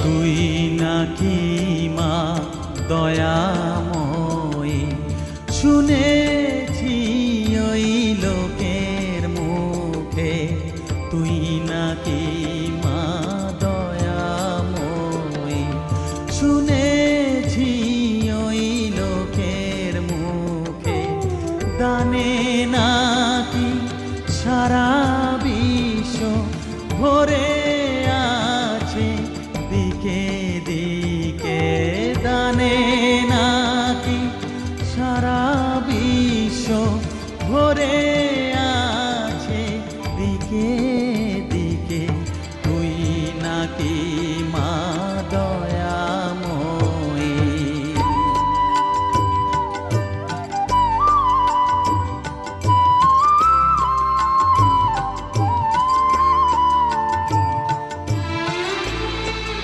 তুই নাকি মা দয়াময়ী, শুনেছি ওই লোকের মুখে তুই নাকি মা দয়াময়ী, শুনেছি ওই লোকের মুখে দানে নাকি সারা বিশ্ব ভরে আছে দিকে